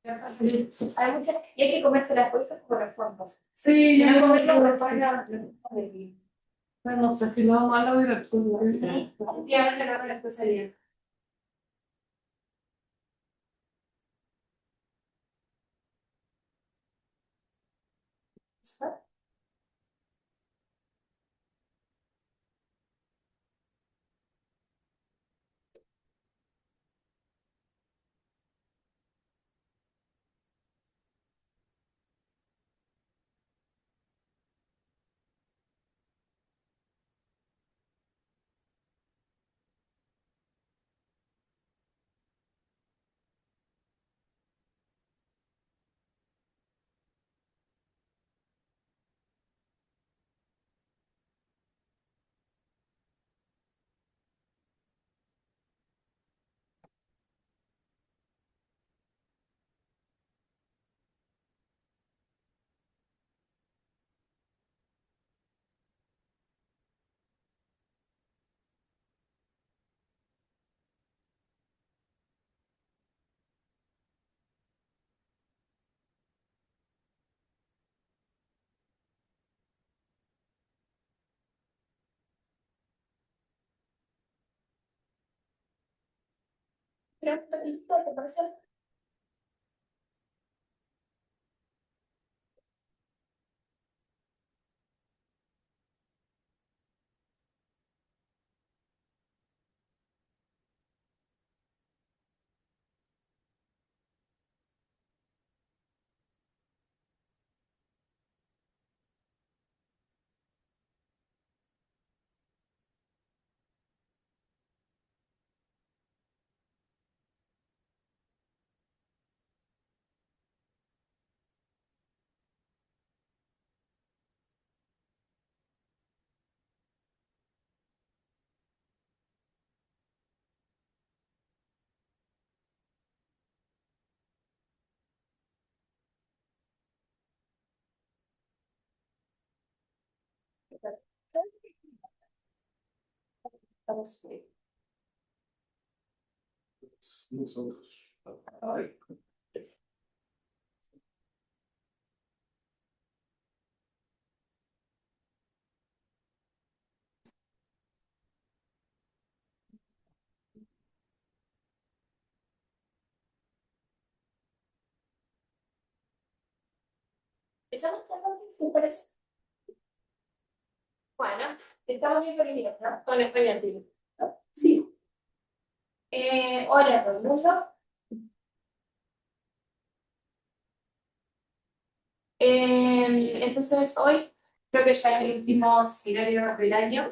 Hay muchas, y hay que comerse las cosas por las formas. Sí, Si no ya comerlo, no pues para. no. Bueno, se filmó malo y después. Y ahora le damos la especialidad. Pero un poquito, ¿te parece? Estamos bien. Nosotros. Ay. Empezamos entonces, ¿te parece? Bueno, estamos bien por inglés, ¿no? Con español, antiguo. Sí. Hola a todo el mundo. Entonces, hoy creo que ya es el último seminario del año,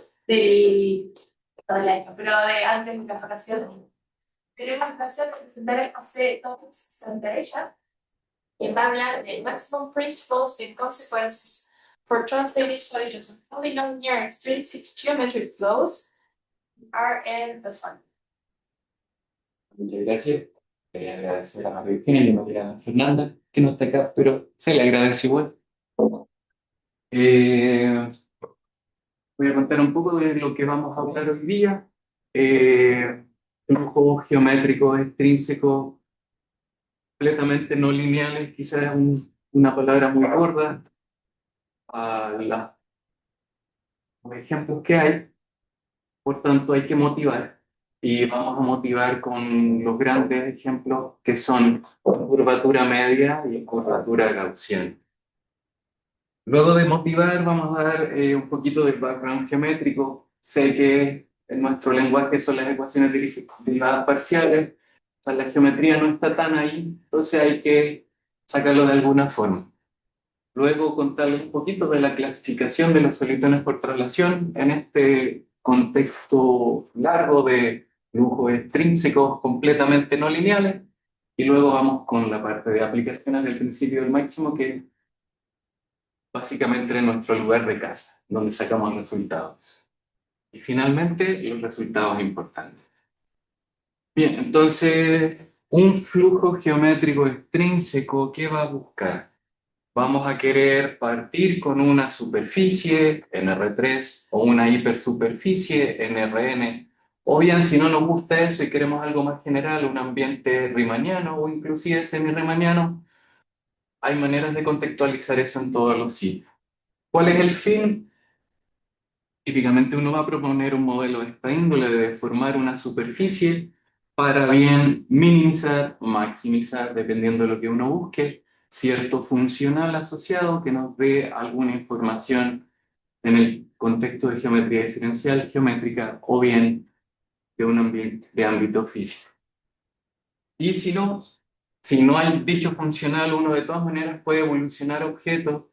todo el año, pero de antes de las vacaciones. Tenemos el placer de presentar a José Torres Santaella, quien va a hablar de Maximum Principles and Consequences for Translating Solutions of Polynomial Extrinsic Geometric Flows, RN+1. Muchas gracias. Quería agradecer a María Virginia y a María Fernanda, que no está acá, pero se le agradece igual. Eh, Voy a contar un poco de lo que vamos a hablar hoy día. Flujos geométricos extrínsecos completamente no lineales, quizás es una palabra muy gorda a los ejemplos que hay, por tanto hay que motivar. Y vamos a motivar con los grandes ejemplos que son curvatura media y curvatura gaussiana. Luego de motivar, vamos a dar un poquito del background geométrico. Sé que en nuestro lenguaje son las ecuaciones derivadas parciales, o sea, la geometría no está tan ahí, entonces hay que sacarlo de alguna forma. Luego contarles un poquito de la clasificación de los solitones por traslación en este contexto largo de flujos extrínsecos completamente no lineales. Y luego vamos con la parte de aplicaciones del principio del máximo, que básicamente en nuestro lugar de casa, donde sacamos resultados. Y finalmente, los resultados importantes. Bien, entonces, un flujo geométrico extrínseco, ¿qué va a buscar? Vamos a querer partir con una superficie, NR3, o una hipersuperficie, NRN, O bien, si no nos gusta eso y queremos algo más general, un ambiente riemanniano o inclusive semi-riemanniano, hay maneras de contextualizar eso en todos los sitios. ¿Cuál es el fin? Típicamente uno va a proponer un modelo de esta índole de deformar una superficie para bien minimizar o maximizar, dependiendo de lo que uno busque, cierto funcional asociado que nos dé alguna información en el contexto de geometría diferencial, geométrica o bien de un ambiente de ámbito físico. Y si no hay dicho funcional, uno de todas maneras puede evolucionar objetos,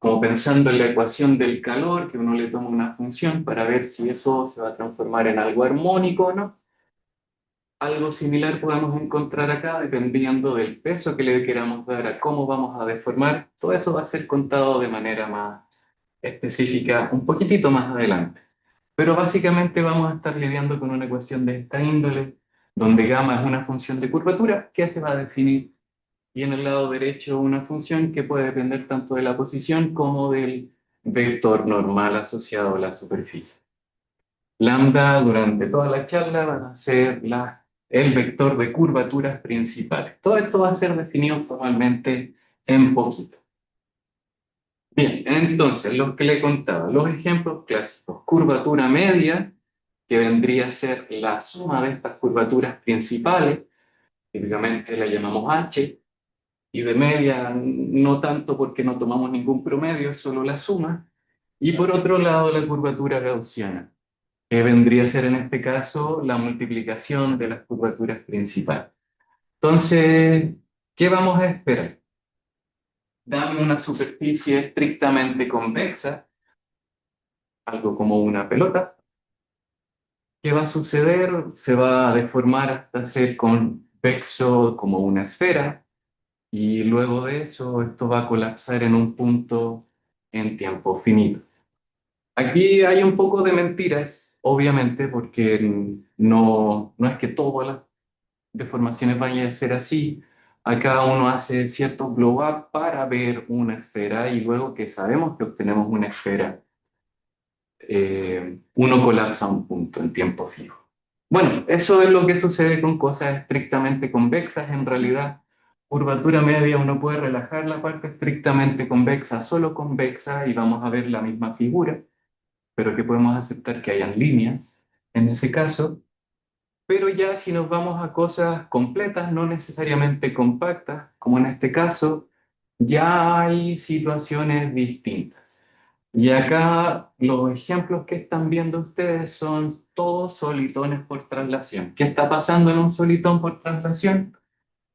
como pensando en la ecuación del calor, que uno le toma una función para ver si eso se va a transformar en algo armónico o no. Algo similar podemos encontrar acá dependiendo del peso que le queramos dar a cómo vamos a deformar. Todo eso va a ser contado de manera más específica un poquitito más adelante. Pero básicamente vamos a estar lidiando con una ecuación de esta índole, donde gamma es una función de curvatura que se va a definir y en el lado derecho una función que puede depender tanto de la posición como del vector normal asociado a la superficie. Lambda durante toda la charla van a ser el vector de curvaturas principales. Todo esto va a ser definido formalmente en poquito. Bien, entonces, lo que le contaba, los ejemplos clásicos, curvatura media, que vendría a ser la suma de estas curvaturas principales, típicamente la llamamos H, y de media no tanto porque no tomamos ningún promedio, es solo la suma. Y por otro lado, la curvatura gaussiana, que vendría a ser en este caso la multiplicación de las curvaturas principales. Entonces, ¿qué vamos a esperar? Dame una superficie estrictamente convexa, algo como una pelota. ¿Qué va a suceder? Se va a deformar hasta ser convexo como una esfera. Y luego de eso, esto va a colapsar en un punto en tiempo finito. Aquí hay un poco de mentiras, obviamente, porque no es que todas las deformaciones vayan a ser así. Acá uno hace ciertos blow-up para ver una esfera y luego que sabemos que obtenemos una esfera, uno colapsa un punto en tiempo fijo. Bueno, eso es lo que sucede con cosas estrictamente convexas. En realidad, curvatura media uno puede relajar la parte estrictamente convexa, solo convexa, y vamos a ver la misma figura, pero que podemos aceptar que hayan líneas en ese caso. Pero ya si nos vamos a cosas completas, no necesariamente compactas, como en este caso, ya hay situaciones distintas. Y acá los ejemplos que están viendo ustedes son todos solitones por traslación. ¿Qué está pasando en un solitón por traslación?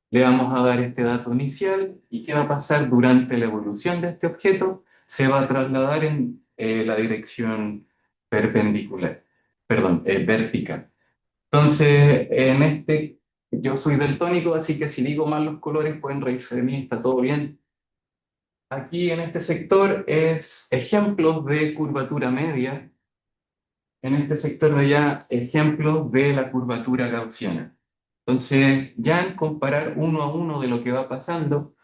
Le vamos a dar este dato inicial y qué va a pasar durante la evolución de este objeto. Se va a trasladar en la dirección perpendicular, perdón, vertical. Entonces, yo soy daltónico, así que si digo mal los colores pueden reírse de mí, está todo bien. Aquí en este sector es ejemplos de curvatura media. En este sector de allá, ejemplos de la curvatura gaussiana. Entonces, ya en comparar uno a uno de lo que va pasando,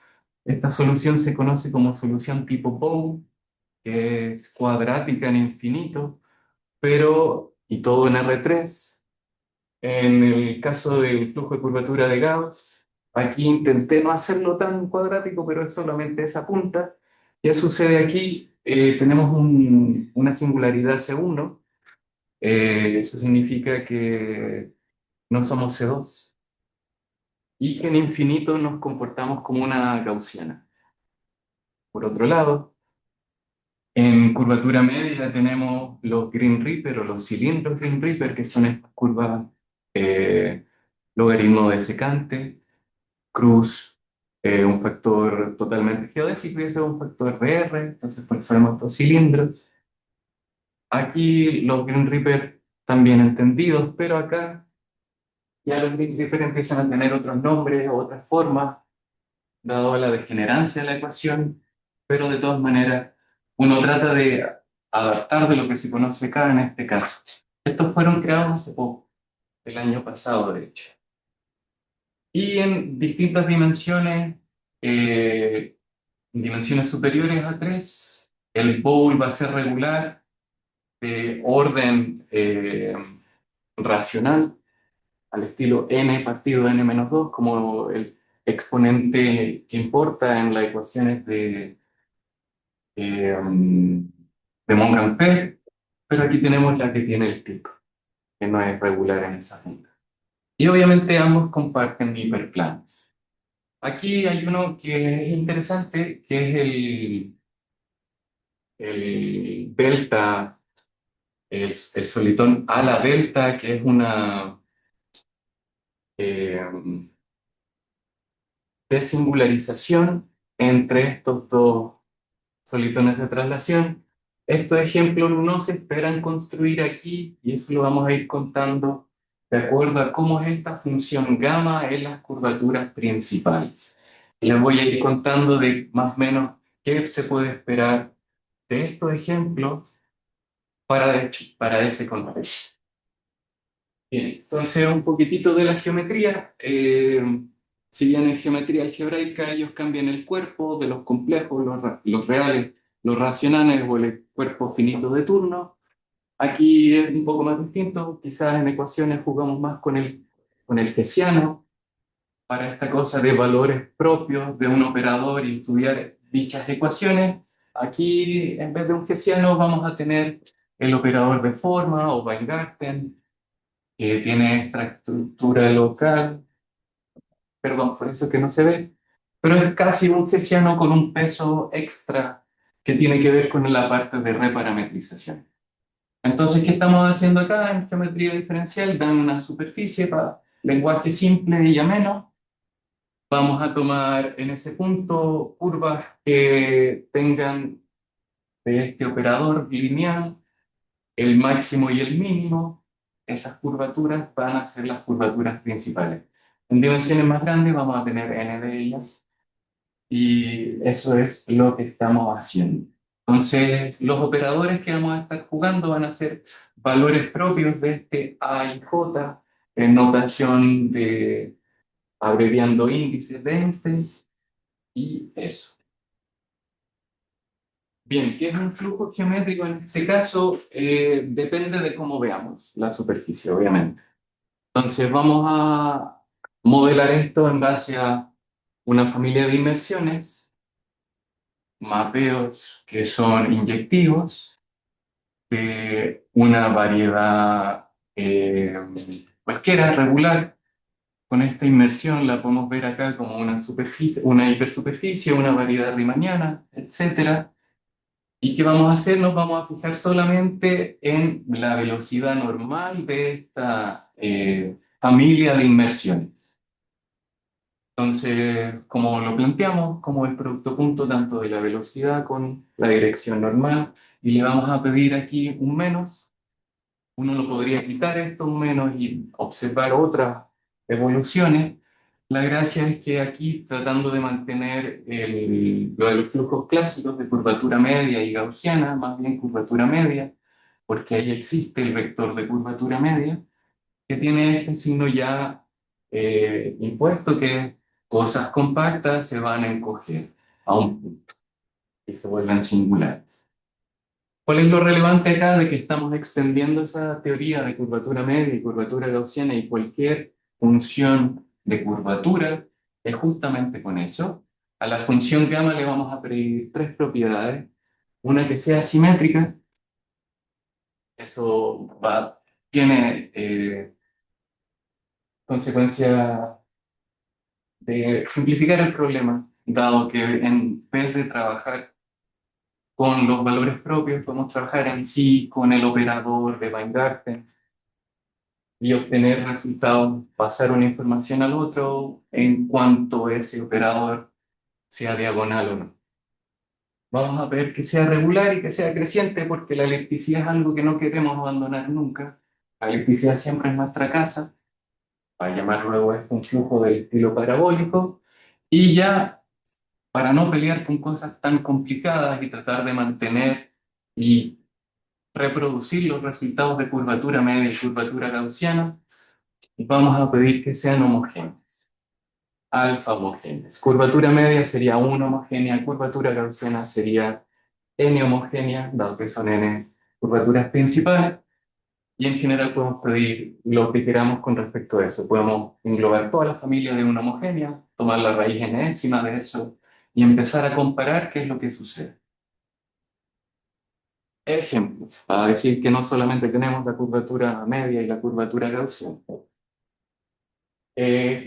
esta solución se conoce como solución tipo Bow, que es cuadrática en infinito, y todo en R3. En el caso del flujo de curvatura de Gauss, aquí intenté no hacerlo tan cuadrático, pero es solamente esa punta. ¿Qué sucede aquí? Tenemos una singularidad C1. Eso significa que no somos C2 y que en infinito nos comportamos como una gaussiana. Por otro lado, en curvatura media tenemos los Green Reaper o los cilindros Green Reaper, que son estas curvas logaritmo de secante, cruz, un factor totalmente geodésico y ese es un factor de R, entonces por eso vemos estos cilindros. Aquí los Green Reaper también entendidos, pero acá ya los Green Reaper empiezan a tener otros nombres o otras formas, dado la degenerancia de la ecuación, pero de todas maneras uno trata de adaptar de lo que se conoce acá en este caso. Estos fueron creados hace poco, el año pasado de hecho. Y en distintas dimensiones, en dimensiones superiores a 3 el bowl va a ser regular, de orden racional, al estilo n partido n menos 2, como el exponente que importa en las ecuaciones eh, um, de Monge, pero aquí tenemos la que tiene el tipo, que no es regular en esa funda. Y obviamente ambos comparten hiperplanos. Aquí hay uno que es interesante, que es el delta, el solitón ala delta, que es una eh, desingularización entre estos dos solitones de traslación. Estos ejemplos no se esperan construir aquí y eso lo vamos a ir contando de acuerdo a cómo es esta función gamma en las curvaturas principales. Les voy a ir contando de más o menos qué se puede esperar de estos ejemplos para ese contexto. Bien, entonces un poquitito de la geometría. Si bien en geometría algebraica ellos cambian el cuerpo de los complejos, los reales, los racionales o el cuerpo finito de turno, aquí es un poco más distinto. Quizás en ecuaciones jugamos más con el hessiano para esta cosa de valores propios de un operador y estudiar dichas ecuaciones. Aquí, en vez de un hessiano, vamos a tener el operador de forma o Weingarten, que tiene esta estructura local, perdón, por eso que no se ve, pero es casi un hessiano con un peso extra que tiene que ver con la parte de reparametrización. Entonces, ¿qué estamos haciendo acá en geometría diferencial? Dan una superficie para lenguaje simple y ameno. Vamos a tomar en ese punto curvas que tengan de este operador lineal el máximo y el mínimo. Esas curvaturas van a ser las curvaturas principales. En dimensiones más grandes vamos a tener n de ellas y eso es lo que estamos haciendo. Entonces, los operadores que vamos a estar jugando van a ser valores propios de este A y J en notación de abreviando índices de Einstein y eso. Bien, ¿qué es un flujo geométrico? En este caso, depende de cómo veamos la superficie, obviamente. Entonces, vamos a modelar esto en base a una familia de inmersiones, mapeos que son inyectivos, de una variedad cualquiera, regular. Con esta inmersión la podemos ver acá como una superficie, una hipersuperficie, una variedad riemanniana, etcétera. ¿Y qué vamos a hacer? Nos vamos a fijar solamente en la velocidad normal de esta familia de inmersiones. Entonces, como lo planteamos, como el producto punto tanto de la velocidad con la dirección normal, y le vamos a pedir aquí un menos, uno lo podría quitar esto, un menos, y observar otras evoluciones. La gracia es que aquí, tratando de mantener lo de los flujos clásicos de curvatura media y gaussiana, más bien curvatura media, porque ahí existe el vector de curvatura media, que tiene este signo ya impuesto, que cosas compactas se van a encoger a un punto y se vuelven singulares. ¿Cuál es lo relevante acá de que estamos extendiendo esa teoría de curvatura media y curvatura gaussiana y cualquier función de curvatura? Es justamente con eso. A la función gamma le vamos a pedir tres propiedades. Una que sea simétrica, eso tiene consecuencia de simplificar el problema, dado que en vez de trabajar con los valores propios, podemos trabajar en sí con el operador de Weingarten y obtener resultados, pasar una información al otro en cuanto ese operador sea diagonal o no. Vamos a ver que sea regular y que sea creciente porque la ellipticidad es algo que no queremos abandonar nunca. La ellipticidad siempre es nuestra casa. Va a llamar luego esto un flujo del estilo parabólico. Y ya, para no pelear con cosas tan complicadas y tratar de mantener y reproducir los resultados de curvatura media y curvatura gaussiana, vamos a pedir que sean homogéneas, alfa homogéneas. Curvatura media sería 1 homogénea, curvatura gaussiana sería n homogénea, dado que son n curvaturas principales, Y en general podemos pedir lo que queramos con respecto a eso. Podemos englobar toda la familia de una homogénea, tomar la raíz enésima de eso y empezar a comparar qué es lo que sucede. Ejemplos, para decir que no solamente tenemos la curvatura media y la curvatura gaussiana.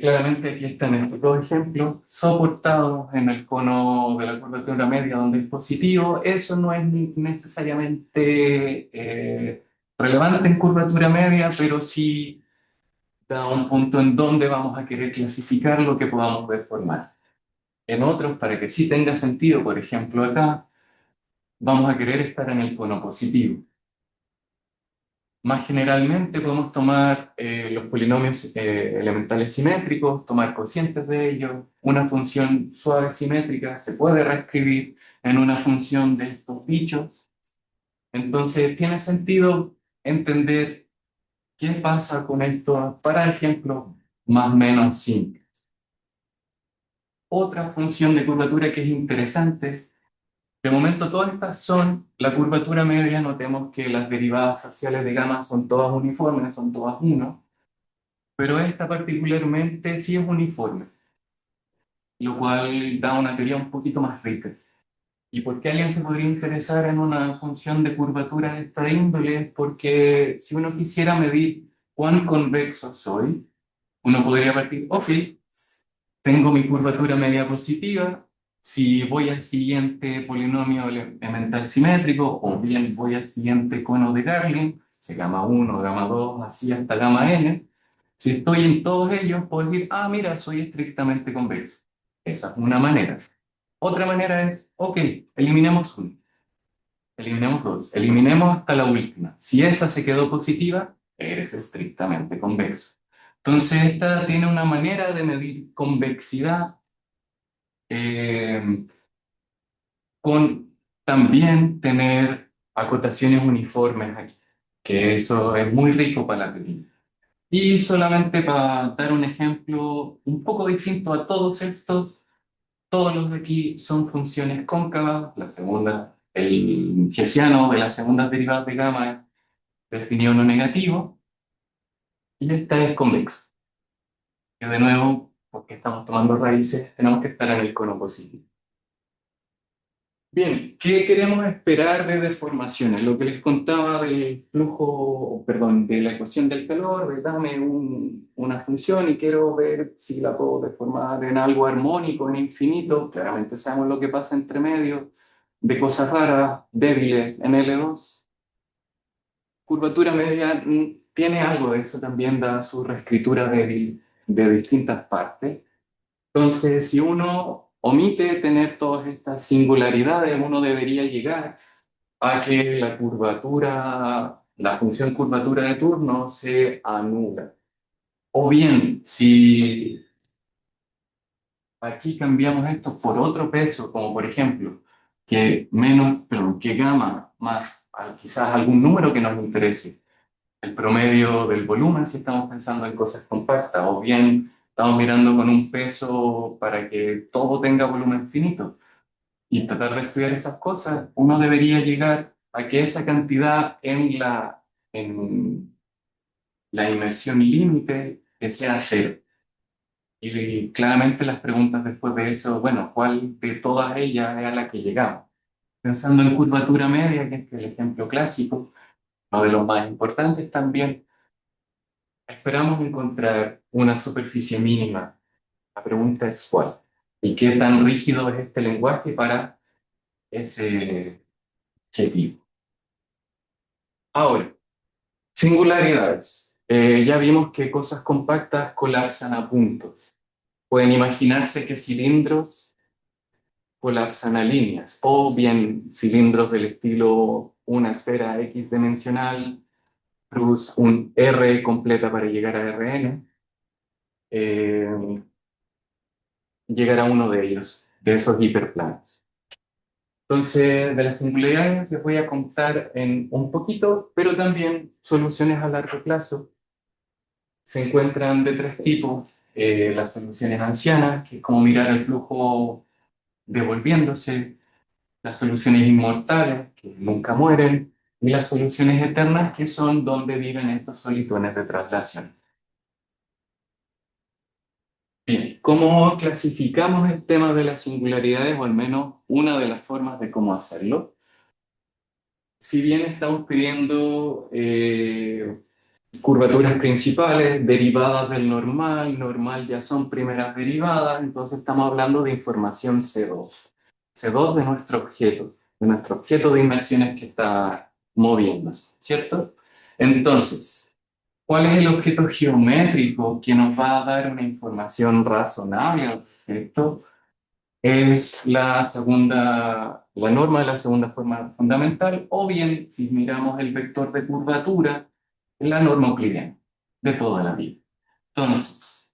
Claramente aquí están estos dos ejemplos soportados en el cono de la curvatura media donde es positivo. Eso no es necesariamente relevante en curvatura media, pero sí da un punto en donde vamos a querer clasificar lo que podamos deformar. En otros, para que sí tenga sentido, por ejemplo acá, vamos a querer estar en el cono positivo. Más generalmente podemos tomar los polinomios elementales simétricos, tomar cocientes de ellos. Una función suave simétrica se puede reescribir en una función de estos bichos. Entonces tiene sentido entender qué pasa con esto para ejemplos más o menos simples. Otra función de curvatura que es interesante, de momento todas estas son la curvatura media, notemos que las derivadas parciales de gamma son todas uniformes, son todas 1. Pero esta particularmente sí es uniforme, lo cual da una teoría un poquito más rica. ¿Y por qué alguien se podría interesar en una función de curvatura de esta índole? Porque si uno quisiera medir cuán convexo soy, uno podría partir, ok, tengo mi curvatura media positiva, si voy al siguiente polinomio elemental simétrico, o bien voy al siguiente cono de Garlin, se gamma 1, gamma 2, así hasta gamma n. Si estoy en todos ellos, puedo decir, ah, mira, soy estrictamente convexo. Esa es una manera. Otra manera es, ok, eliminemos uno, eliminemos dos, eliminemos hasta la última. Si esa se quedó positiva, eres estrictamente convexo. Entonces, esta tiene una manera de medir convexidad eh, con también tener acotaciones uniformes aquí, que eso es muy rico para la teoría. Y solamente para dar un ejemplo un poco distinto a todos estos, todos los de aquí son funciones cóncavas. La segunda, el hessiano de las segundas derivadas de gamma es definido no negativo, y esta es convexa. Que de nuevo, porque estamos tomando raíces, tenemos que estar en el cono positivo. Bien, ¿qué queremos esperar de deformaciones? Lo que les contaba del flujo, perdón, de la ecuación del calor, de dame una función y quiero ver si la puedo deformar en algo armónico, en infinito. Claramente sabemos lo que pasa entre medio, de cosas raras, débiles, en L2. Curvatura media tiene algo de eso también, da su reescritura de distintas partes. Entonces, si uno omite tener todas estas singularidades, uno debería llegar a que la curvatura, la función curvatura de turno se anula. O bien, si aquí cambiamos esto por otro peso, como por ejemplo, que gamma más quizás algún número que nos interese, el promedio del volumen si estamos pensando en cosas compactas, o bien estamos mirando con un peso para que todo tenga volumen finito y tratar de estudiar esas cosas, uno debería llegar a que esa cantidad en la inmersión límite que sea cero. Y claramente las preguntas después de eso, bueno, ¿cuál de todas ellas es a la que llegamos? Pensando en curvatura media, que es el ejemplo clásico, uno de los más importantes también, esperamos encontrar una superficie mínima. La pregunta es ¿cuál? ¿Y qué tan rígido es este lenguaje para ese objetivo? Ahora, singularidades. Ya vimos que cosas compactas colapsan a puntos. Pueden imaginarse que cilindros colapsan a líneas, o bien cilindros del estilo una esfera X dimensional plus un R completa para llegar a Rn. Llegar a uno de ellos, de esos hiperplanos. Entonces, de las singularidades les voy a contar en un poquito, pero también soluciones a largo plazo. Se encuentran de tres tipos. Las soluciones ancianas, que es como mirar el flujo devolviéndose. Las soluciones inmortales, que nunca mueren. y las soluciones eternas, que son donde viven estos solitones de traslación. Bien, ¿cómo clasificamos el tema de las singularidades, o al menos una de las formas de cómo hacerlo? Si bien estamos pidiendo curvaturas principales, derivadas del normal, normal ya son primeras derivadas, entonces estamos hablando de información C2. C2 de nuestro objeto de inmersiones que está moviéndose, ¿cierto? Entonces, ¿cuál es el objeto geométrico que nos va a dar una información razonable al respecto? Es la norma de la segunda forma fundamental, o bien, si miramos el vector de curvatura, la norma euclidiana de toda la vida. Entonces,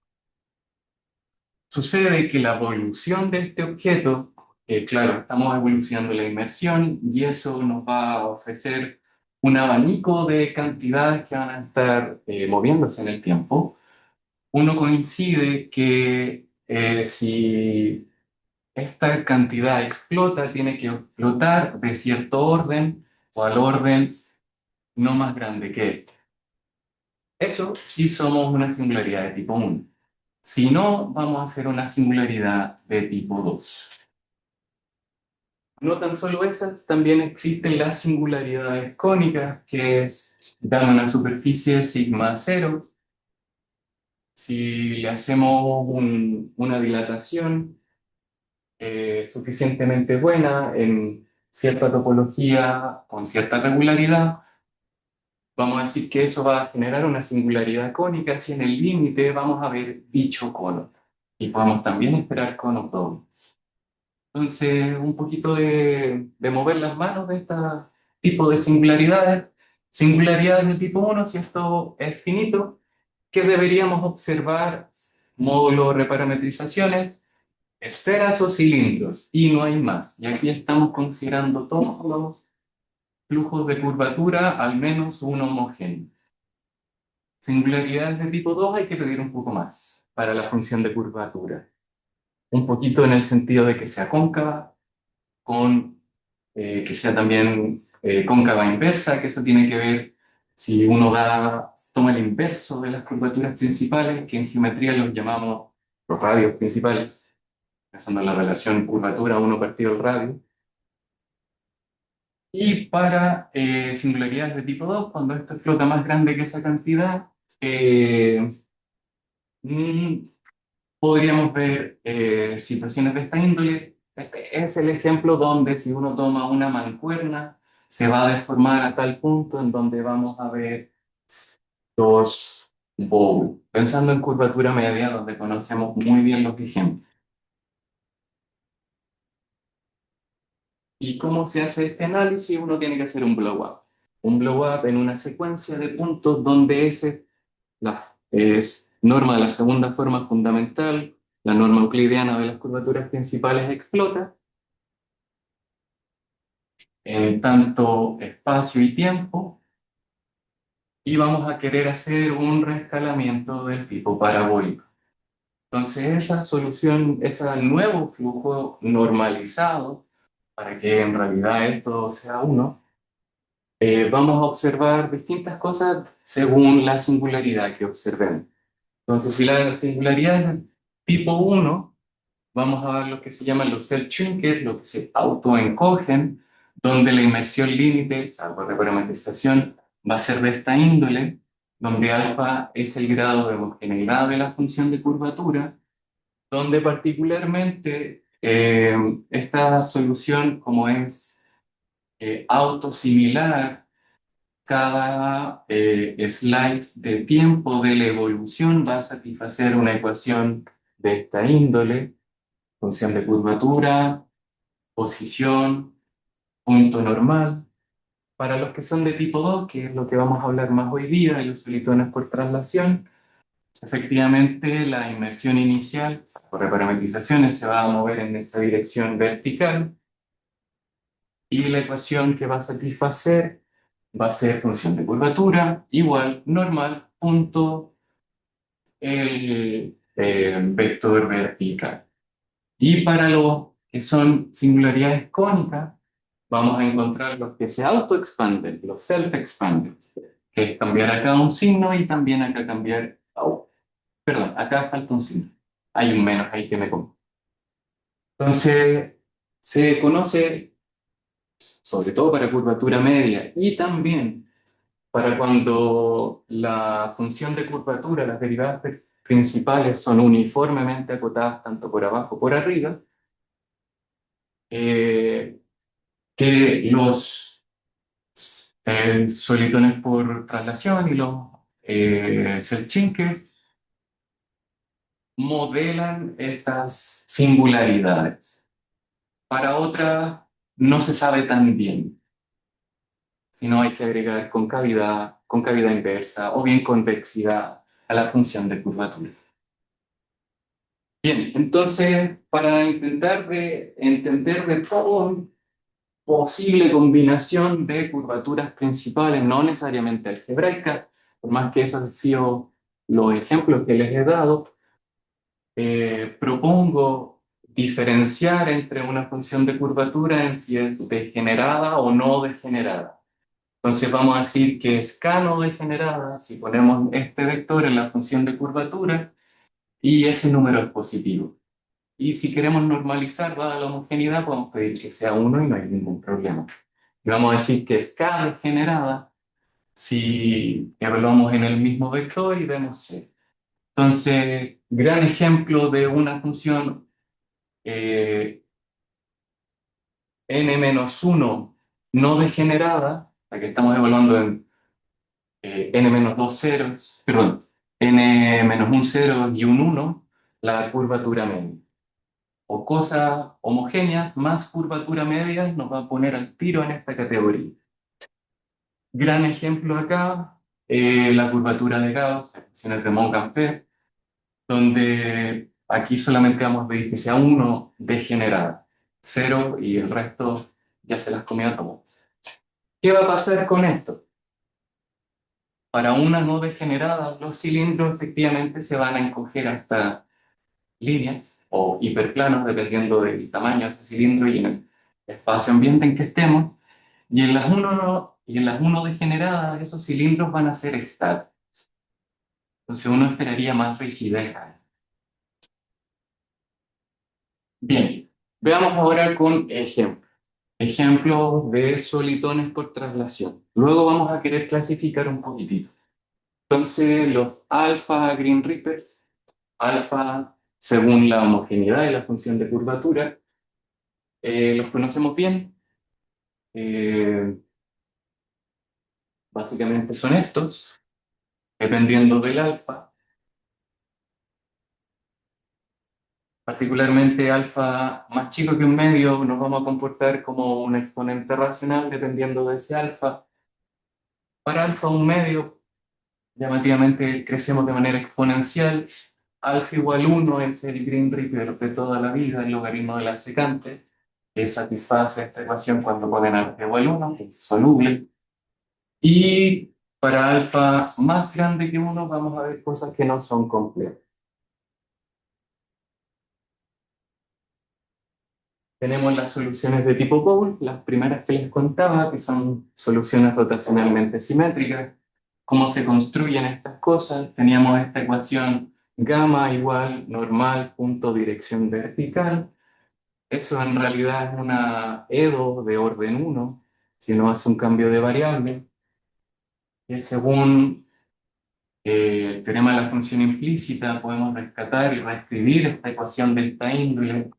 sucede que la evolución de este objeto, claro, estamos evolucionando la inmersión y eso nos va a ofrecer un abanico de cantidades que van a estar moviéndose en el tiempo. Uno coincide que si esta cantidad explota, tiene que explotar de cierto orden o al orden no más grande que este. Eso sí somos una singularidad de tipo 1. Si no, vamos a hacer una singularidad de tipo 2. No tan solo esas, también existen las singularidades cónicas, que dan una superficie sigma cero. Si le hacemos una dilatación suficientemente buena en cierta topología con cierta regularidad, vamos a decir que eso va a generar una singularidad cónica si en el límite vamos a ver dicho cono. Y podemos también esperar conos dobles. Entonces, un poquito de mover las manos de este tipo de singularidades. Singularidades de tipo 1, si esto es finito, que deberíamos observar módulo reparametrizaciones, esferas o cilindros, y no hay más. Y aquí estamos considerando todos los flujos de curvatura, al menos uno homogéneo. Singularidades de tipo 2 hay que pedir un poco más para la función de curvatura. Un poquito en el sentido de que sea cóncava, que sea también cóncava inversa, que eso tiene que ver si uno toma el inverso de las curvaturas principales, que en geometría los llamamos los radios principales, pensando en la relación curvatura 1 partido el radio. Y para singularidades de tipo 2, cuando esto explota más grande que esa cantidad, mm, podríamos ver situaciones de esta índole. Este es el ejemplo donde si uno toma una mancuerna, se va a deformar a tal punto en donde vamos a ver dos bowl. Pensando en curvatura media, donde conocemos muy bien los ejemplos. ¿Y cómo se hace este análisis? Uno tiene que hacer un blow-up. Un blow-up en una secuencia de puntos donde es norma de la segunda forma fundamental, la norma euclidiana de las curvaturas principales explota en tanto espacio y tiempo, y vamos a querer hacer un reescalamiento del tipo parabólico. Entonces esa solución, ese nuevo flujo normalizado, para que en realidad esto sea uno, vamos a observar distintas cosas según la singularidad que observemos. Entonces, si la singularidad es de tipo 1, vamos a ver lo que se llaman los self-shrinkers, lo que se autoencogen, donde la inmersión límite, salvo reparametrización, va a ser de esta índole, donde alfa es el grado de homogeneidad de la función de curvatura, donde particularmente esta solución, como es autosimilar, cada slice de tiempo de la evolución va a satisfacer una ecuación de esta índole, función de curvatura, posición, punto normal. Para los que son de tipo 2, que es lo que vamos a hablar más hoy día, de los solitones por traslación, efectivamente la inmersión inicial por reparametrizaciones se va a mover en esa dirección vertical, y la ecuación que va a satisfacer va a ser función de curvatura igual normal punto el vector vertical. Y para los que son singularidades cónicas, vamos a encontrar los que se autoexpanden, los self-expanded, que es cambiar acá un signo y también acá cambiar... Oh, perdón, acá falta un signo. Hay un menos ahí que me como. Entonces, se conoce, sobre todo para curvatura media y también para cuando la función de curvatura, las derivadas principales son uniformemente acotadas tanto por abajo como por arriba, eh, que los solitones por traslación y los Selchinkers modelan estas singularidades. Para otras no se sabe tan bien, sino hay que agregar concavidad inversa o bien convexidad a la función de curvatura. Bien, entonces, para intentar entender de toda posible combinación de curvaturas principales, no necesariamente algebraicas, por más que esos han sido los ejemplos que les he dado, propongo diferenciar entre una función de curvatura en si es degenerada o no degenerada. Entonces vamos a decir que es K no degenerada si ponemos este vector en la función de curvatura y ese número es positivo. Y si queremos normalizar, dada la homogeneidad, podemos pedir que sea 1 y no hay ningún problema. Y vamos a decir que es K degenerada si evaluamos en el mismo vector y vemos C. Entonces, gran ejemplo de una función eh, n-1 no degenerada, la que estamos evaluando en n-2 ceros, perdón, n-1 cero y un 1, la curvatura media. O cosas homogéneas más curvatura media nos va a poner al tiro en esta categoría. Gran ejemplo acá, la curvatura de Gauss, ecuaciones de Monge-Ampère, donde aquí solamente vamos a pedir que sea 1 degenerada, 0 y el resto ya se las comió todas. ¿Qué va a pasar con esto? Para una no degenerada, los cilindros efectivamente se van a encoger hasta líneas o hiperplanos, dependiendo del tamaño de ese cilindro y en el espacio ambiente en que estemos. Y en las 1 y en las 1 degeneradas, esos cilindros van a ser estáticos. Entonces uno esperaría más rigidez. Bien, veamos ahora con ejemplos. Ejemplos de solitones por traslación. Luego vamos a querer clasificar un poquitito. Entonces, los alfa Green Reapers, alfa según la homogeneidad y la función de curvatura, los conocemos bien. Eh, Básicamente son estos, dependiendo del alfa. Particularmente alfa más chico que un medio, nos vamos a comportar como un exponente racional dependiendo de ese alfa. Para alfa un medio, llamativamente crecemos de manera exponencial. Alfa igual 1 es el Green Reaper de toda la vida, el logaritmo de la secante, que satisface esta ecuación cuando ponen alfa igual 1, que es soluble. Y para alfa más grande que 1 vamos a ver cosas que no son complejas. Tenemos las soluciones de tipo Boole, las primeras que les contaba, que son soluciones rotacionalmente simétricas. ¿Cómo se construyen estas cosas? Teníamos esta ecuación gamma igual normal punto dirección vertical. Eso en realidad es una EDO de orden 1, si uno hace un cambio de variable, que según el teorema de la función implícita podemos rescatar y reescribir esta ecuación de esta índole.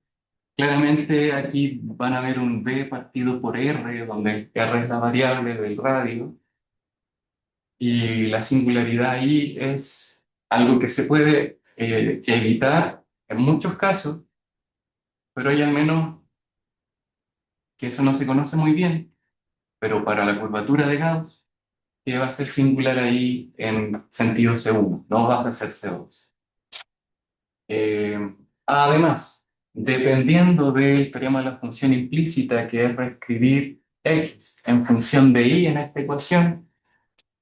Claramente aquí van a ver un b partido por r, donde r es la variable del radio, y la singularidad ahí es algo que se puede evitar en muchos casos, pero hay al menos que eso no se conoce muy bien, pero para la curvatura de Gauss, que va a ser singular ahí en sentido C1, no va a ser C2. Además, dependiendo del teorema de la función implícita, que es reescribir x en función de y en esta ecuación,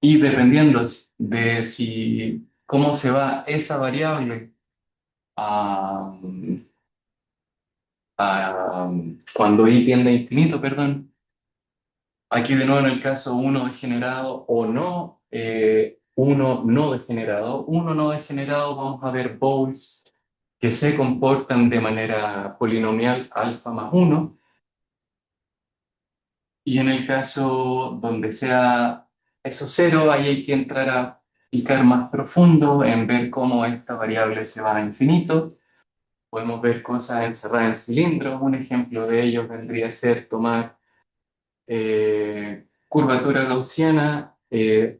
y dependiendo de si cómo se va esa variable a cuando y tiende a infinito, perdón, Aquí de nuevo en el caso uno degenerado o no, uno no degenerado. Uno no degenerado, vamos a ver bowls que se comportan de manera polinomial alfa más uno. Y en el caso donde sea eso cero, ahí hay que entrar a picar más profundo en ver cómo esta variable se va a infinito. Podemos ver cosas encerradas en cilindros. Un ejemplo de ello vendría a ser tomar curvatura gaussiana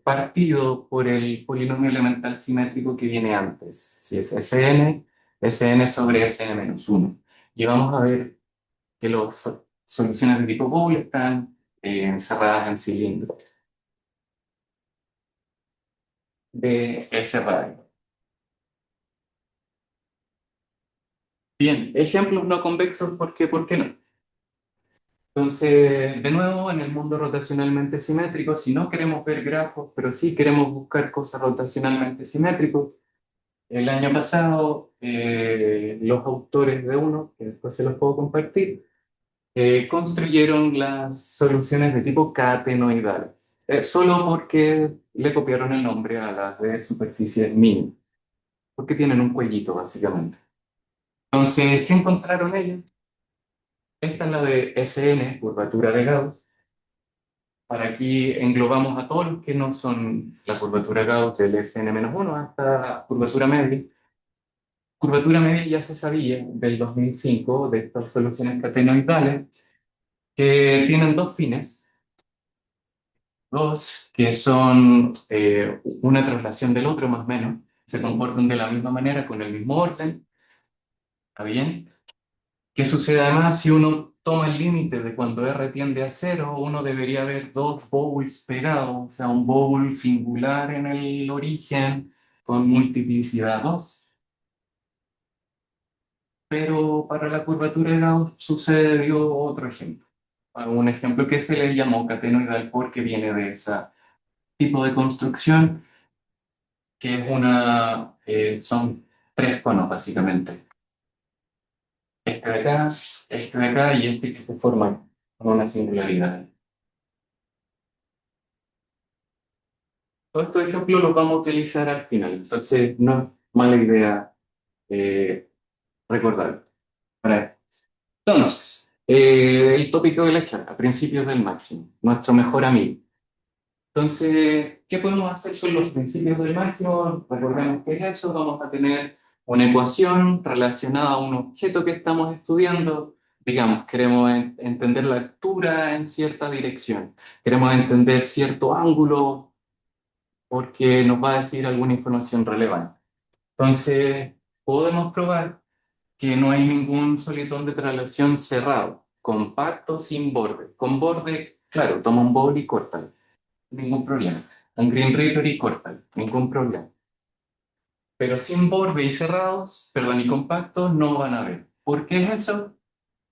partido por el polinomio elemental simétrico que viene antes. Si es Sn sobre Sn menos uno. Y vamos a ver que las soluciones de tipo Boole están encerradas en cilindros de ese radio. Bien, ejemplos no convexos, ¿por qué no? Entonces, de nuevo, en el mundo rotacionalmente simétrico, si no queremos ver grafos, pero sí queremos buscar cosas rotacionalmente simétricas, el año pasado los autores de uno, que después se los puedo compartir, construyeron las soluciones de tipo catenoidales, solo porque le copiaron el nombre a las de superficie mínima, porque tienen un cuellito básicamente. Entonces, ¿qué encontraron ellos? Esta es la de SN, curvatura de Gauss. Para aquí englobamos a todos los que no son la curvatura Gauss del SN-1 hasta curvatura media. Curvatura media ya se sabía del 2005 de estas soluciones catenoidales que tienen dos fines, dos que son una traslación del otro más o menos, se comportan de la misma manera con el mismo orden, ¿está bien? ¿Qué sucede además si uno toma el límite de cuando R tiende a cero? Uno debería ver dos bowls pegados, o sea, un bowl singular en el origen con multiplicidad 2. Pero para la curvatura de Gauss sucedió otro ejemplo. Un ejemplo que se le llamó catenoidal porque viene de ese tipo de construcción, que es son tres conos básicamente. Este de acá y este que se forma con una singularidad. Todos estos ejemplos los vamos a utilizar al final, entonces no es mala idea eh, recordar. Entonces, el tópico de la charla, principios del máximo, nuestro mejor amigo. Entonces, ¿qué podemos hacer con los principios del máximo? Recordemos qué es eso. Vamos a tener una ecuación relacionada a un objeto que estamos estudiando. Digamos, queremos entender la altura en cierta dirección. Queremos entender cierto ángulo porque nos va a decir alguna información relevante. Entonces, podemos probar que no hay ningún solitón de traslación cerrado, compacto, sin borde. Con borde, claro, toma un borde y córtalo, ningún problema. Un Green Reaper y córtalo, ningún problema. Pero sin borde y cerrados, perdón, y compactos, no van a ver. ¿Por qué es eso?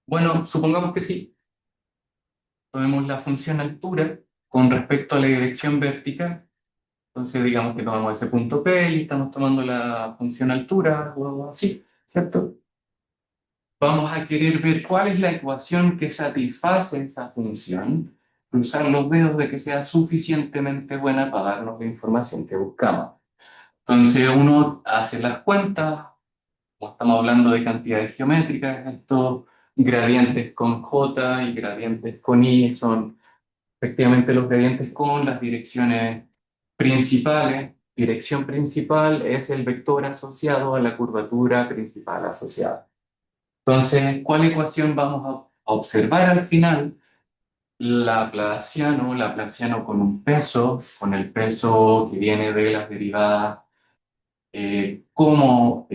Bueno, supongamos que sí. Tomemos la función altura con respecto a la dirección vertical. Entonces, digamos que tomamos ese punto P y estamos tomando la función altura o algo así, ¿cierto? Vamos a querer ver cuál es la ecuación que satisface esa función, cruzar los dedos de que sea suficientemente buena para darnos la información que buscamos. Entonces uno hace las cuentas, como estamos hablando de cantidades geométricas, estos gradientes con J y gradientes con I son efectivamente los gradientes con las direcciones principales. Dirección principal es el vector asociado a la curvatura principal asociada. Entonces, ¿cuál ecuación vamos a observar al final? Laplaciano con un peso, con el peso que viene de las derivadas como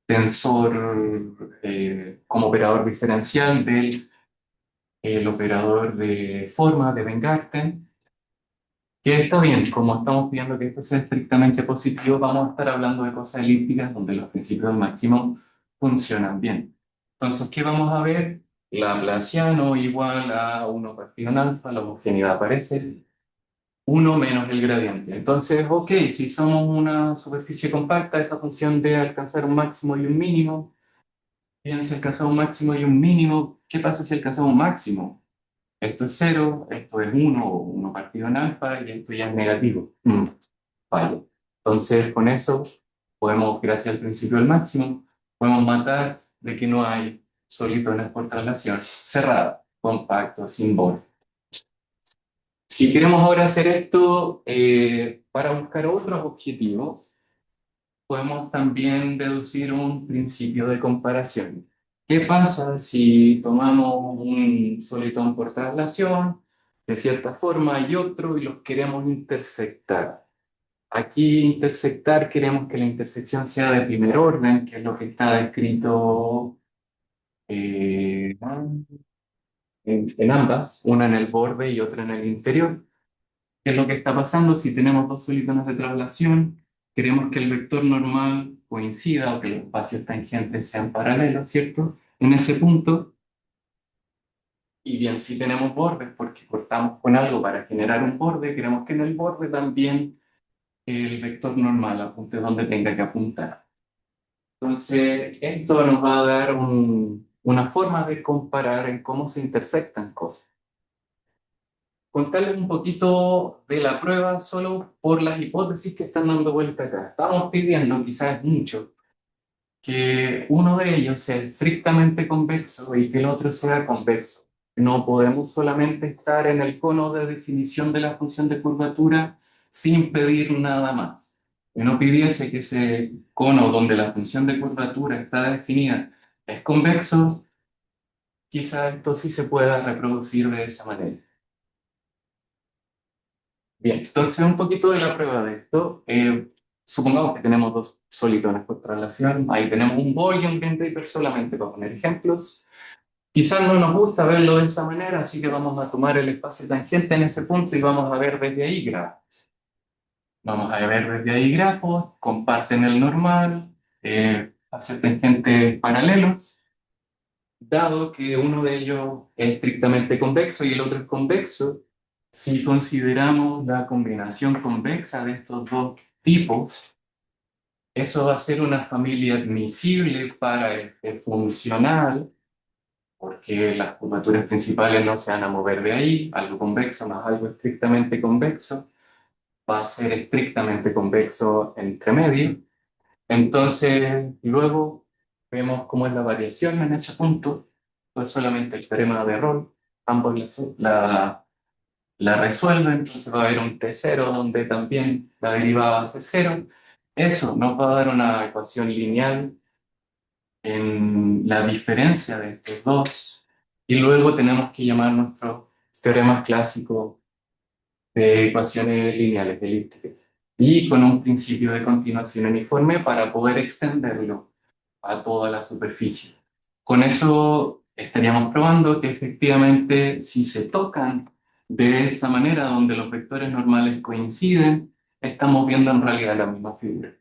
tensor, como operador diferencial del el operador de forma de Venn-Garten, que está bien, como estamos viendo que esto sea estrictamente positivo, vamos a estar hablando de cosas elípticas donde los principios del máximo funcionan bien. Entonces, ¿qué vamos a ver? Laplaciano igual a 1 partido en alfa, la homogeneidad aparece, uno menos el gradiente. Entonces, ok, si somos una superficie compacta, esa función de alcanzar un máximo y un mínimo, bien, si alcanzamos un máximo y un mínimo, ¿qué pasa si alcanzamos un máximo? esto es cero, esto es uno o 1 partido en alfa, y esto ya es negativo. Vale. Entonces, con eso podemos, gracias al principio del máximo, podemos matar de que no hay solitones por traslación cerrada, compacto, sin borde. Si queremos ahora hacer esto para buscar otros objetivos, podemos también deducir un principio de comparación. ¿Qué pasa si tomamos un solitón por traslación de cierta forma y otro y los queremos intersectar? Aquí intersectar queremos que la intersección sea de primer orden, que es lo que está descrito eh, en ambas, una en el borde y otra en el interior. ¿Qué es lo que está pasando si tenemos dos solitones de traslación? Queremos que el vector normal coincida o que los espacios tangentes sean paralelos, ¿cierto? En ese punto. Y bien, si tenemos bordes, porque cortamos con algo para generar un borde, queremos que en el borde también el vector normal apunte donde tenga que apuntar. Entonces, esto nos va a dar una forma de comparar en cómo se intersectan cosas. Contarles un poquito de la prueba solo por las hipótesis que están dando vuelta acá. Estamos pidiendo, quizás mucho, que uno de ellos sea estrictamente convexo y que el otro sea convexo. No podemos solamente estar en el cono de definición de la función de curvatura sin pedir nada más. Si uno pidiese que ese cono donde la función de curvatura está definida es convexo, quizás esto sí se pueda reproducir de esa manera. Bien, entonces un poquito de la prueba de esto. Supongamos que tenemos dos solitones por traslación. Ahí tenemos un bol y un green paper solamente para poner ejemplos. Quizás no nos gusta verlo de esa manera, así que vamos a tomar el espacio tangente en ese punto y vamos a ver desde ahí grafos. Vamos a ver desde ahí grafos, comparten el normal, espacios tangentes paralelos, dado que uno de ellos es estrictamente convexo y el otro es convexo. Si consideramos la combinación convexa de estos dos tipos, eso va a ser una familia admisible para el funcional, porque las curvaturas principales no se van a mover de ahí. Algo convexo más algo estrictamente convexo va a ser estrictamente convexo entre medio. Entonces, luego vemos cómo es la variación en ese punto. Pues solamente el teorema de Rolle. Ambos la resuelven, entonces va a haber un T0 donde también la derivada va a ser cero. Eso nos va a dar una ecuación lineal en la diferencia de estos dos. Y luego tenemos que llamar nuestros teoremas clásicos de ecuaciones lineales elípticas. Y con un principio de continuación uniforme para poder extenderlo a toda la superficie. Con eso estaríamos probando que efectivamente si se tocan de esa manera donde los vectores normales coinciden, estamos viendo en realidad la misma figura,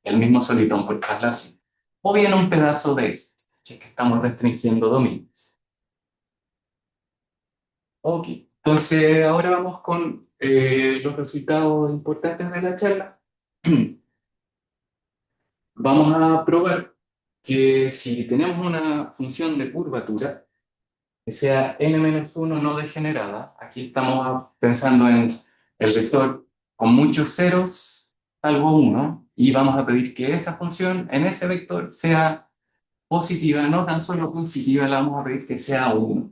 el mismo solitón por traslación. O bien un pedazo de este, ya que estamos restringiendo dominios. Ok, entonces ahora vamos con los resultados importantes de la charla. Vamos a probar que si tenemos una función de curvatura que sea n-1 no degenerada, aquí estamos pensando en el vector con muchos ceros, salvo 1, y vamos a pedir que esa función en ese vector sea positiva, no tan solo positiva, la vamos a pedir que sea 1.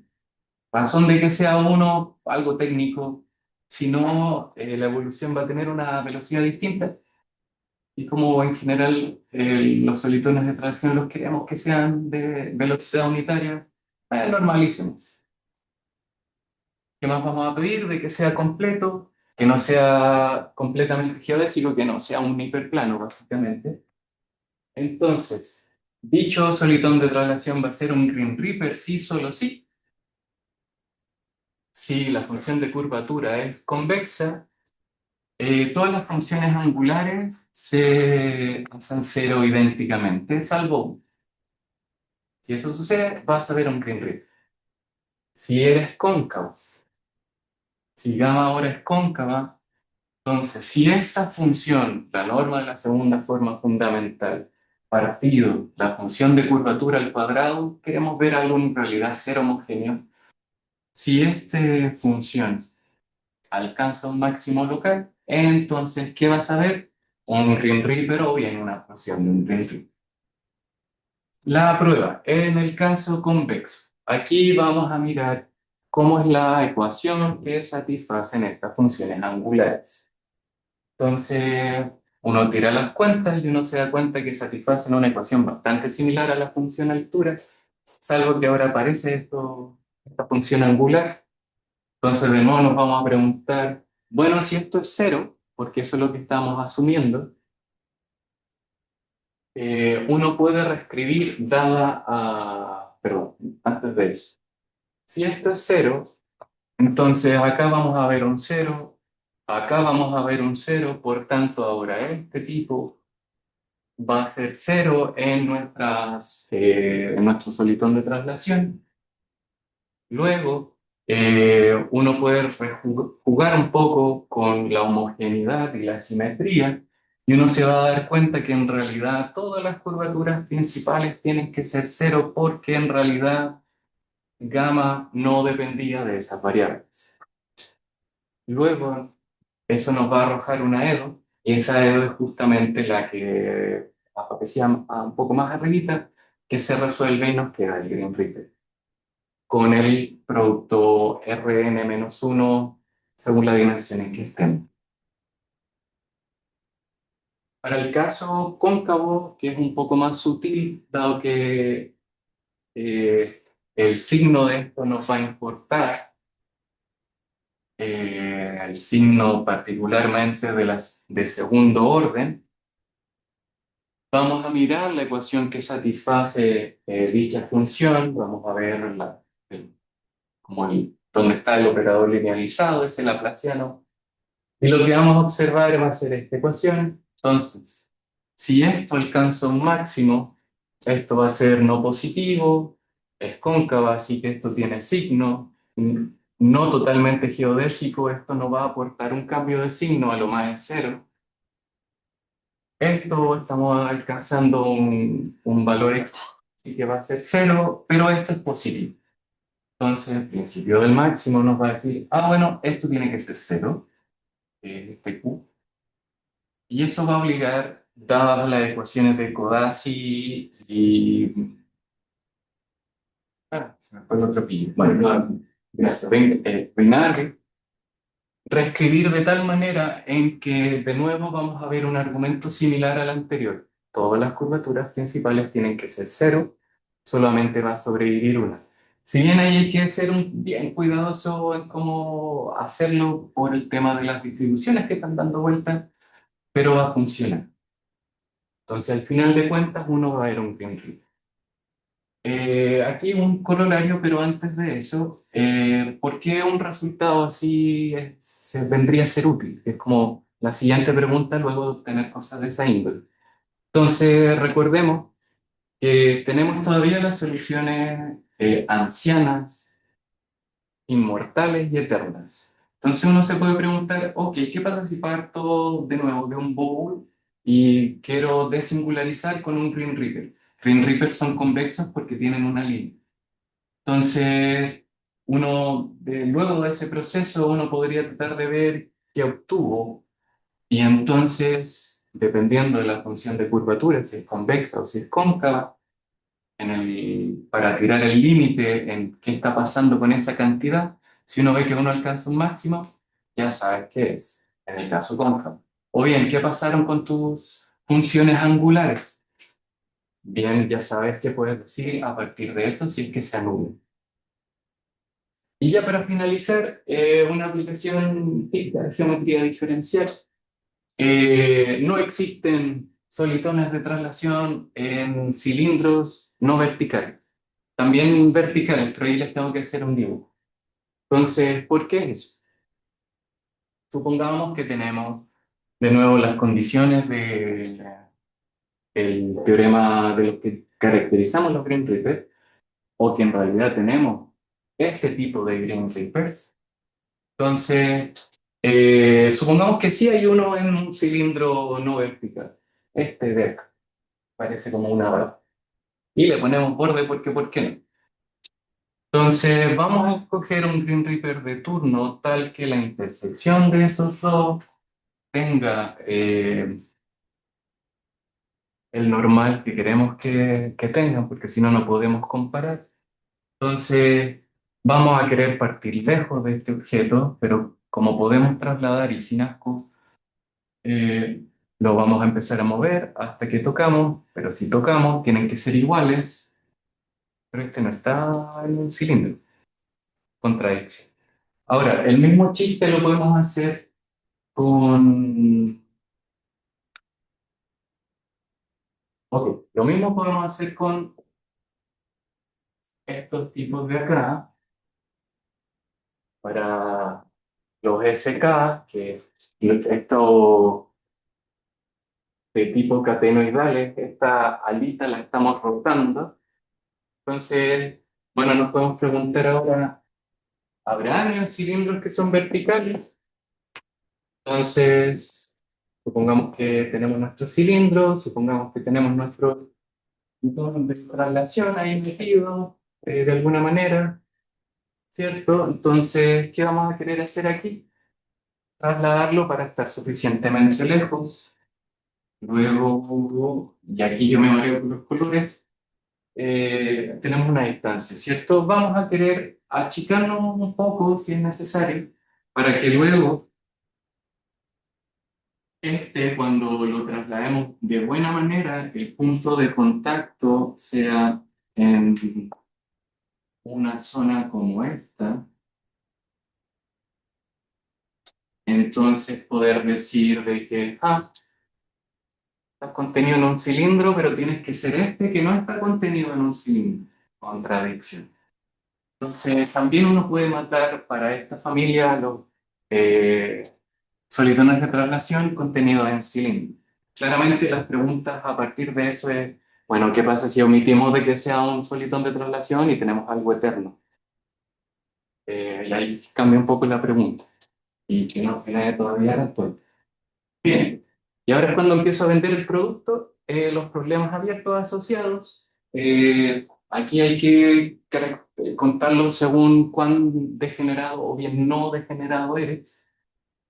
Razón de que sea 1, algo técnico, si no, la evolución va a tener una velocidad distinta. Y como en general los solitones de tracción los queremos que sean de velocidad unitaria, normalísimos. ¿Qué más vamos a pedir? De que sea completo, que no sea completamente geodésico, que no sea un hiperplano, básicamente. Entonces, dicho solitón de traslación va a ser un Green Reaper, sí, solo sí. Si la función de curvatura es convexa, todas las funciones angulares se hacen cero idénticamente, salvo una. Si eso sucede, vas a ver un Green Reaper. Si eres cóncavo, si gamma ahora es cóncava, entonces si esta función, la norma de la segunda forma fundamental, partido la función de curvatura al cuadrado, queremos ver algo en realidad ser homogéneo, Si esta función alcanza un máximo local, entonces, ¿qué vas a ver? Un Green Reaper o bien una función de un Green Reaper. La prueba, en el caso convexo. Aquí vamos a mirar cómo es la ecuación que satisfacen estas funciones angulares. Entonces, uno tira las cuentas y uno se da cuenta que satisfacen una ecuación bastante similar a la función altura, salvo que ahora aparece esta función angular. Entonces, de nuevo nos vamos a preguntar, bueno, si esto es cero, porque eso es lo que estamos asumiendo, uno puede reescribir dada a... Perdón, antes de eso. Si esto es cero, entonces acá vamos a ver un cero, acá vamos a ver un cero, por tanto ahora este tipo va a ser cero en en nuestro solitón de traslación. Luego, uno puede jugar un poco con la homogeneidad y la simetría, y uno se va a dar cuenta que en realidad todas las curvaturas principales tienen que ser cero porque en realidad gamma no dependía de esas variables. Luego, eso nos va a arrojar una EDO, y esa EDO es justamente la que aparecía un poco más arribita, que se resuelve y nos queda el Green Reaper con el producto Rn-1 según la dimensión en que estén. Para el caso cóncavo, que es un poco más sutil, dado que el signo de esto nos va a importar, el signo particularmente de segundo orden, vamos a mirar la ecuación que satisface dicha función, vamos a ver dónde está el operador linealizado, ese laplaciano. Y lo que vamos a observar va a ser esta ecuación. Entonces, si esto alcanza un máximo, esto va a ser no positivo, es cóncava, así que esto tiene signo no totalmente geodésico, esto no va a aportar un cambio de signo, a lo más es cero. Esto estamos alcanzando un valor extra, así que va a ser cero, pero esto es positivo. Entonces, el principio del máximo nos va a decir, bueno, esto tiene que ser cero, este Q. Y eso va a obligar, dadas las ecuaciones de Codazzi y... se me fue el otro pillo. Bueno, gracias. Reinardi, reescribir de tal manera en que de nuevo vamos a ver un argumento similar al anterior. Todas las curvaturas principales tienen que ser cero, solamente va a sobrevivir una. Si bien ahí hay que ser bien cuidadoso en cómo hacerlo por el tema de las distribuciones que están dando vueltas, pero va a funcionar. Entonces, al final de cuentas, uno va a ver un Green Reaper. Aquí un corolario, pero antes de eso, ¿por qué un resultado así se vendría a ser útil? Es como la siguiente pregunta luego de obtener cosas de esa índole. Entonces, recordemos que tenemos todavía las soluciones ancianas, inmortales y eternas. Entonces uno se puede preguntar, ok, ¿qué pasa si parto de nuevo de un bowl y quiero desingularizar con un Green Reaper? Green Reapers son convexos porque tienen una línea. Entonces, luego de ese proceso, uno podría tratar de ver qué obtuvo y entonces, dependiendo de la función de curvatura, si es convexa o si es cóncava, para tirar el límite en qué está pasando con esa cantidad, si uno ve que uno alcanza un máximo, ya sabes qué es, en el caso cóncavo. O bien, ¿qué pasaron con tus funciones angulares? Bien, ya sabes qué puedes decir a partir de eso si es que se anulan. Y ya para finalizar, una aplicación típica de geometría diferencial. No existen solitones de traslación en cilindros no verticales. También verticales, pero ahí les tengo que hacer un dibujo. Entonces, ¿por qué es eso? Supongamos que tenemos de nuevo las condiciones del teorema de lo que caracterizamos los Green Reapers, o que en realidad tenemos este tipo de Green Reapers. Entonces, supongamos que sí hay uno en un cilindro no vertical. Este de acá parece como una barra. Y le ponemos borde porque, ¿por qué no? Entonces, vamos a escoger un Green Reaper de turno tal que la intersección de esos dos tenga el normal que queremos que tengan, porque si no, no podemos comparar. Entonces, vamos a querer partir lejos de este objeto, pero como podemos trasladar y sin asco, eh, lo vamos a empezar a mover hasta que tocamos, pero si tocamos, tienen que ser iguales, pero este no está en un cilindro. Contradicción. Ahora, el mismo chiste lo podemos hacer con... Ok, lo mismo podemos hacer con estos tipos de acá, para los SK, que estos de tipo catenoidales, esta alita la estamos rotando. Entonces, bueno, nos podemos preguntar ahora, ¿habrá cilindros que son verticales? Entonces, supongamos que tenemos nuestro cilindro, supongamos que tenemos nuestro botón de traslación ahí metido de alguna manera, ¿cierto? Entonces, ¿qué vamos a querer hacer aquí? Trasladarlo para estar suficientemente lejos. Luego, y aquí yo me mareo con los colores, tenemos una distancia, ¿cierto? Vamos a querer achicarnos un poco si es necesario, para que luego cuando lo traslademos de buena manera, el punto de contacto sea en una zona como esta, entonces poder decir de que, está contenido en un cilindro, pero tienes que ser este que no está contenido en un cilindro. Contradicción. Entonces, también uno puede matar para esta familia los eh, solitones de traslación contenidos en cilindro. Claramente, las preguntas a partir de eso es, bueno, ¿qué pasa si omitimos de que sea un solitón de traslación y tenemos algo eterno? Y ahí cambia un poco la pregunta y que no tiene todavía respuesta. Bien, y ahora es cuando empiezo a vender el producto, los problemas abiertos asociados. Aquí hay que contarlo según cuán degenerado o bien no degenerado eres.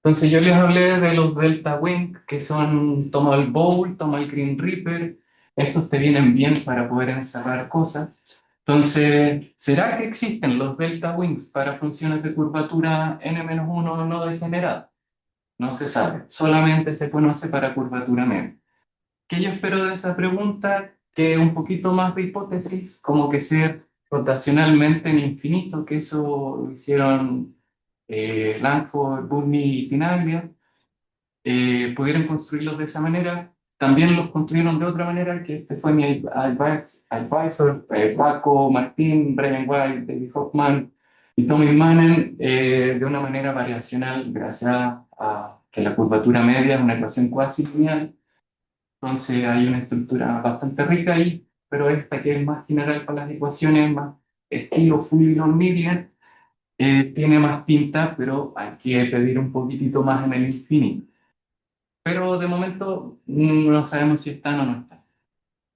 Entonces yo les hablé de los Delta Wing, que son, toma el Bowl, toma el Green Reaper, estos te vienen bien para poder encerrar cosas. Entonces, ¿será que existen los Delta Wings para funciones de curvatura n-1 no degenerada? No se sabe, solamente se conoce para curvatura media. ¿Qué yo espero de esa pregunta? Que un poquito más de hipótesis, como que ser rotacionalmente en infinito, que eso lo hicieron Langford, Burney y Tinaglia, pudieron construirlos de esa manera. También los construyeron de otra manera, que este fue mi advisor, Paco, Martín, Brian White, David Hoffman y Tommy Mannen, de una manera variacional, gracias a que la curvatura media es una ecuación cuasi lineal. Entonces hay una estructura bastante rica ahí, pero esta que es más general para las ecuaciones, más estilo fully nonlinear, tiene más pinta, pero hay que pedir un poquitito más en el infinito. Pero de momento no sabemos si están o no están.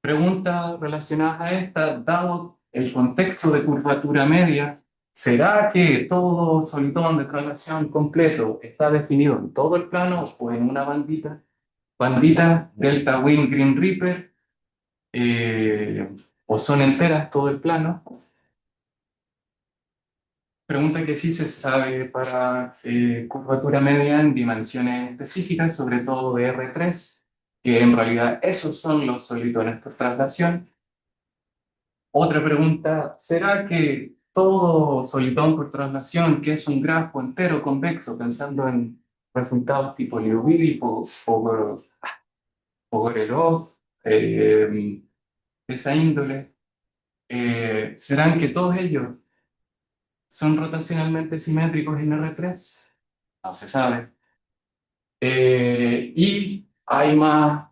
Preguntas relacionadas a esta, dado el contexto de curvatura media, ¿será que todo solitón de traslación completo está definido en todo el plano o en una bandita? Bandita, Delta Wind Green Reaper, o son enteras todo el plano. Pregunta que sí se sabe para curvatura media en dimensiones específicas, sobre todo de R3, que en realidad esos son los solitones por traslación. Otra pregunta, ¿será que todo solitón por traslación, que es un grafo entero convexo, pensando en resultados tipo Liouville, Pogorelov, esa índole, serán que todos ellos son rotacionalmente simétricos en R3? No se sabe. Y hay más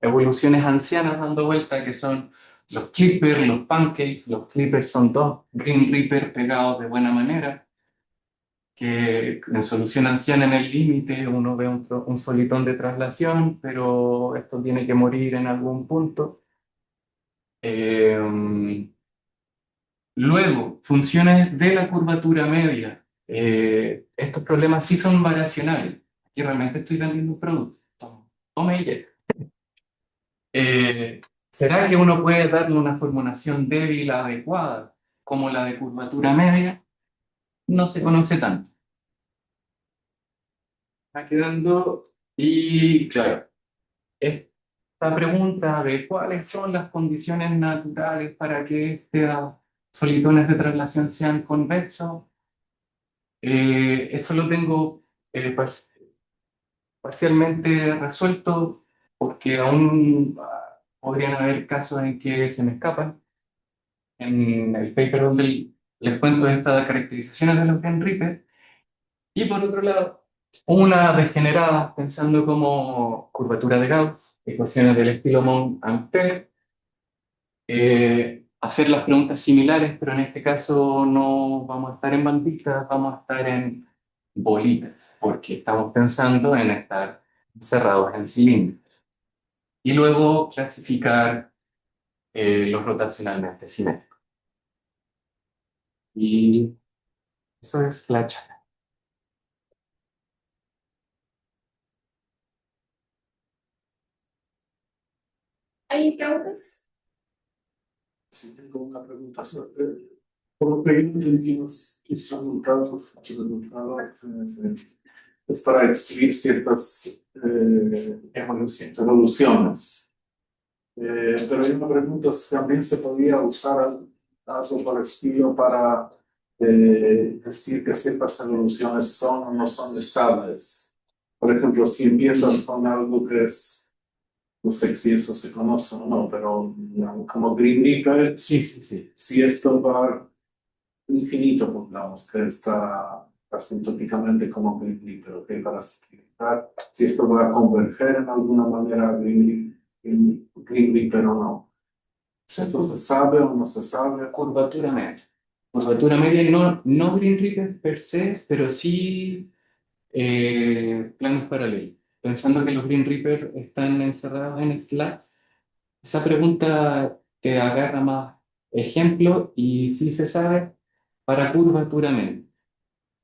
evoluciones ancianas dando vuelta que son los clippers, los pancakes. Los clippers son dos Green Reaper pegados de buena manera, que en solución anciana en el límite uno ve un solitón de traslación, pero esto tiene que morir en algún punto. Luego, funciones de la curvatura media. Estos problemas sí son variacionales. Y realmente estoy vendiendo un producto. Tome y lleve. ¿Será que uno puede darle una formulación débil adecuada como la de curvatura media? No se conoce tanto. Está quedando. Y claro, esta pregunta de cuáles son las condiciones naturales para que estos solitones de traslación sean convexos, eso lo tengo parcialmente resuelto porque aún podrían haber casos en que se me escapan. En el paper donde les cuento estas caracterizaciones de los Green Reaper. Y por otro lado, una degenerada pensando como curvatura de Gauss, ecuaciones del estilo Mont-Ampère, hacer las preguntas similares, pero en este caso no vamos a estar en banditas, vamos a estar en bolitas, porque estamos pensando en estar cerrados en cilindros. Y luego clasificar los rotacionalmente simétricos. Y eso es la charla. ¿Hay preguntas? Sí, tengo una pregunta sobre, por lo que yo entendí, los resultados es para excluir ciertas evoluciones. Pero hay una pregunta, si también se podía usar algo por el estilo para decir que ciertas evoluciones son o no son estables. Por ejemplo, si empiezas con algo que es, no sé si eso se conoce o no, pero digamos, como Green Reaper, Sí, sí, sí. si esto va infinito, pongamos, que está asintóticamente como Green Reaper, ¿ok? Para simplificar, si esto va a converger en alguna manera a Green Reaper o no. ¿Eso se sabe o no se sabe? Curvatura media. Curvatura media no, no Green Reaper per se, pero sí planos paralelos. Pensando que los Green Reaper están encerrados en slats, esa pregunta te agarra más ejemplo y sí se sabe para curvatura media.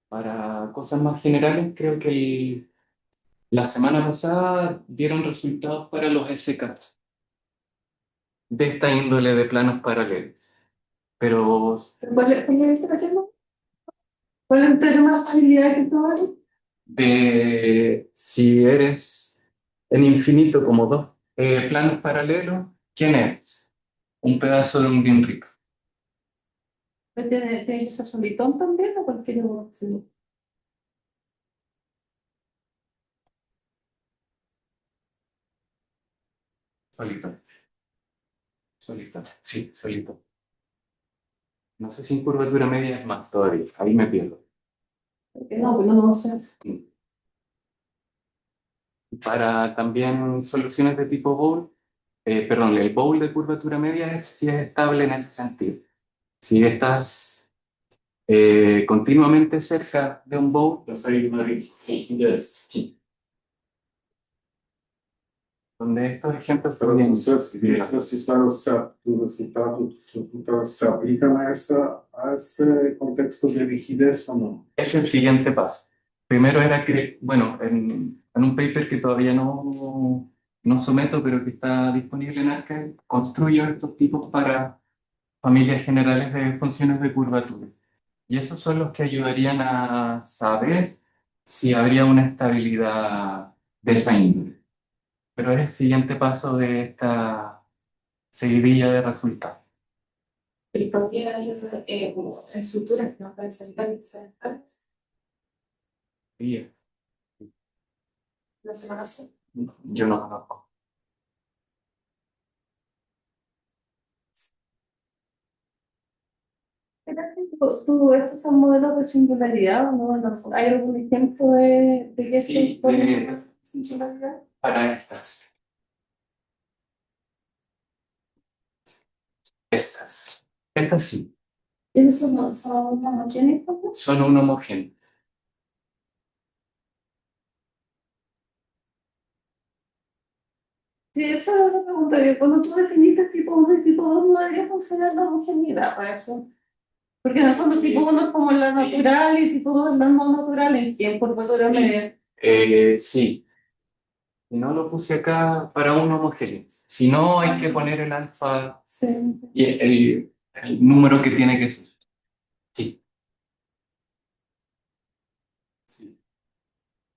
Para cosas más generales, creo que la semana pasada dieron resultados para los SK de esta índole de planos paralelos. Pero ¿Cuál es este cachorro? ¿Cuál es tener más habilidad que todo? de si eres en infinito como dos planos paralelos, ¿quién eres? Un pedazo de un Green Reaper. ¿Tiene que ser solitón también o cualquier evolución? Solito. Solito. Sí, solito. No sé si en curvatura media es más todavía. Ahí me pierdo. No, pues no sé. Para también soluciones de tipo bowl, perdón, el bowl de curvatura media es si es estable en ese sentido. Si estás continuamente cerca de un bowl, Yo soy una rigidez. sí. Donde estos ejemplos Pero también. tus resultados se aplican a ese contexto de rigidez o no. Es el siguiente paso. Primero era que, bueno, en un paper que todavía no someto, pero que está disponible en Archive, construyo estos tipos para familias generales de funciones de curvatura. Y esos son los que ayudarían a saber si habría una estabilidad de esa índole. Pero es el siguiente paso de esta seguidilla de resultados. ¿Y por qué hay esas estructuras que no pueden ser estables? Y No se conocen. yo no conozco. ¿Estos son modelos de singularidad o no? ¿Hay algún ejemplo de que Sí, estos modelos de singularidad? para estas. Estas. Estas sí. ¿Esos son homogéneos? Son un homogéneo. Sí, esa es la pregunta, que cuando tú definiste tipo 1 y tipo 2 no debería funcionar la homogeneidad para eso. Porque en el fondo tipo 1 es como la natural y tipo 2 es la no natural en curvatura Sí. media. Sí, no lo puse acá para un homogéneo. Si no, hay que poner el alfa Sí. y el número que tiene que ser. Sí. Sí.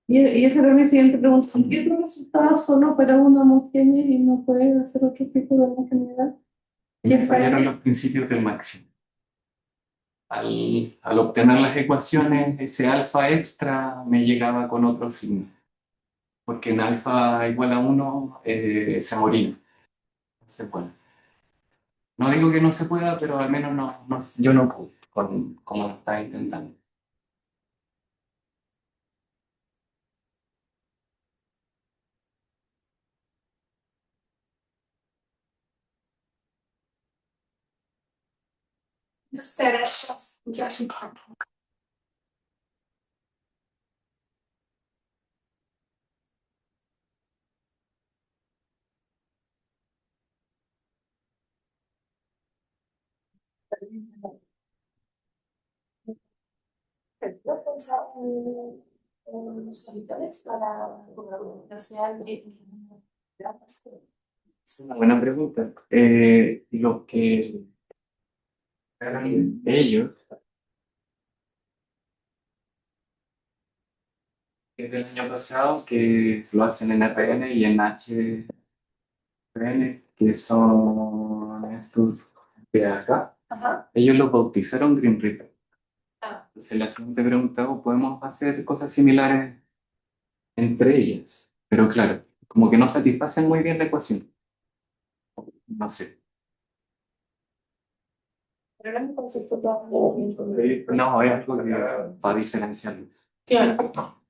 Y esa era mi siguiente pregunta. ¿Por qué los resultados solo para una homogénea y no puedes hacer otro tipo de homogeneidad? Me fallaron los principios del máximo. Al obtener las ecuaciones, ese alfa extra me llegaba con otro signo. Porque en alfa igual a 1 se moría. Se puede. No digo que no se pueda, pero al menos yo no pude, como lo estaba intentando. Entonces te agradezco mucho. Yo pensaba en los habitores para la velocidad de Es una buena pregunta. Lo que eran ellos, es del año pasado, que lo hacen en RN y en HPN, que son estos de acá. Ajá. Ellos los bautizaron Green Reaper. Ah, Entonces, la siguiente pregunta, ¿o podemos hacer cosas similares entre ellas? Pero claro, como que no satisfacen muy bien la ecuación. No sé. pero no me concepto todo bien. No, es algo que va a diferenciarlos. Claro.